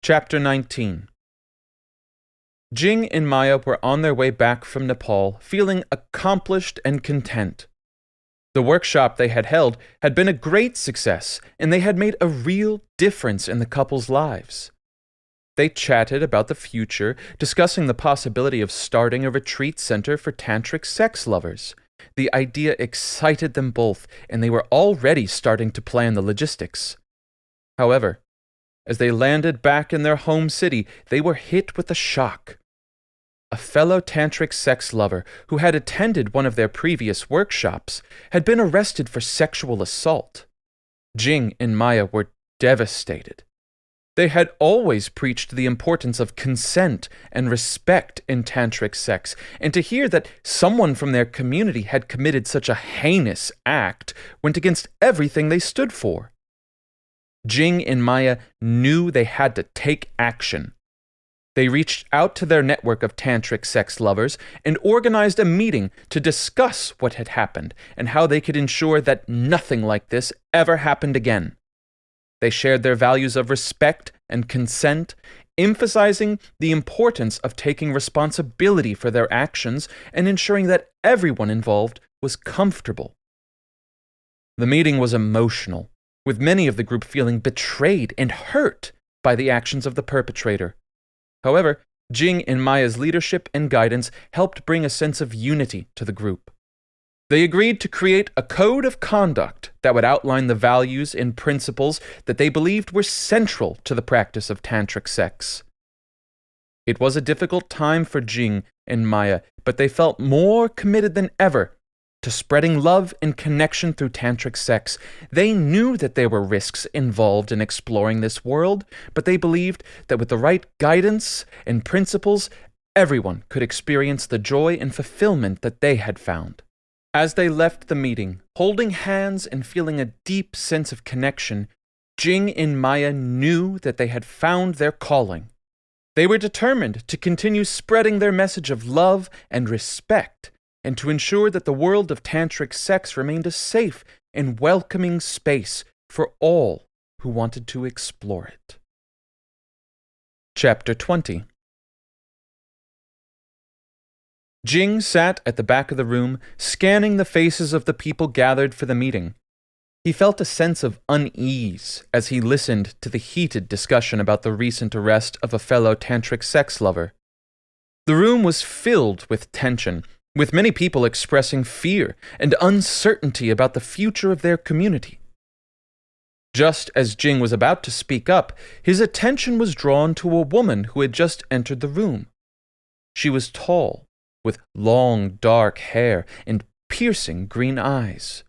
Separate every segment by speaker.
Speaker 1: Chapter 19. Jing and Maya were on their way back from Nepal, feeling accomplished and content. The workshop they had held had been a great success, and they had made a real difference in the couple's lives. They chatted about the future, discussing the possibility of starting a retreat center for tantric sex lovers. The idea excited them both, and they were already starting to plan the logistics. However, as they landed back in their home city, they were hit with a shock. A fellow tantric sex lover who had attended one of their previous workshops had been arrested for sexual assault. Jing and Maya were devastated. They had always preached the importance of consent and respect in tantric sex, and to hear that someone from their community had committed such a heinous act went against everything they stood for. Jing and Maya knew they had to take action. They reached out to their network of tantric sex lovers and organized a meeting to discuss what had happened and how they could ensure that nothing like this ever happened again. They shared their values of respect and consent, emphasizing the importance of taking responsibility for their actions and ensuring that everyone involved was comfortable. The meeting was emotional, with many of the group feeling betrayed and hurt by the actions of the perpetrator. However, Jing and Maya's leadership and guidance helped bring a sense of unity to the group. They agreed to create a code of conduct that would outline the values and principles that they believed were central to the practice of tantric sex. It was a difficult time for Jing and Maya, but they felt more committed than ever to spreading love and connection through tantric sex. They knew that there were risks involved in exploring this world, but they believed that with the right guidance and principles, everyone could experience the joy and fulfillment that they had found. As they left the meeting, holding hands and feeling a deep sense of connection, Jing and Maya knew that they had found their calling. They were determined to continue spreading their message of love and respect, and to ensure that the world of tantric sex remained a safe and welcoming space for all who wanted to explore it. Chapter 20. Jing sat at the back of the room, scanning the faces of the people gathered for the meeting. He felt a sense of unease as he listened to the heated discussion about the recent arrest of a fellow tantric sex lover. The room was filled with tension, with many people expressing fear and uncertainty about the future of their community. Just as Jing was about to speak up, his attention was drawn to a woman who had just entered the room. She was tall, with long dark hair and piercing green eyes.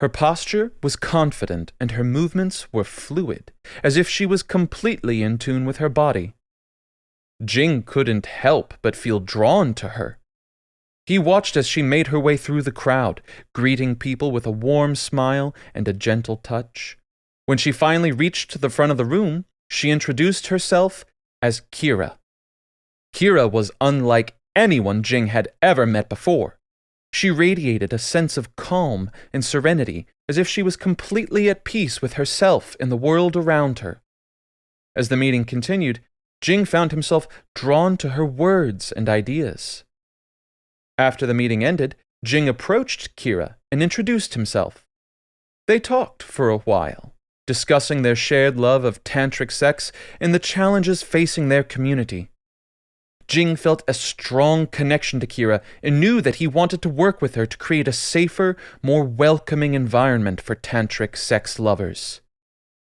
Speaker 1: Her posture was confident and her movements were fluid, as if she was completely in tune with her body. Jing couldn't help but feel drawn to her. He watched as she made her way through the crowd, greeting people with a warm smile and a gentle touch. When she finally reached the front of the room, she introduced herself as Kira. Kira was unlike anyone Jing had ever met before. She radiated a sense of calm and serenity, as if she was completely at peace with herself and the world around her. As the meeting continued, Jing found himself drawn to her words and ideas. After the meeting ended, Jing approached Kira and introduced himself. They talked for a while, discussing their shared love of tantric sex and the challenges facing their community. Jing felt a strong connection to Kira and knew that he wanted to work with her to create a safer, more welcoming environment for tantric sex lovers.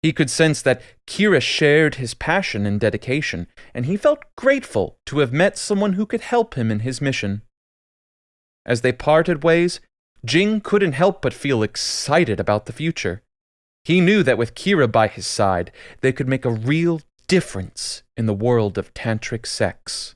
Speaker 1: He could sense that Kira shared his passion and dedication, and he felt grateful to have met someone who could help him in his mission. As they parted ways, Jing couldn't help but feel excited about the future. He knew that with Kira by his side, they could make a real difference in the world of tantric sex.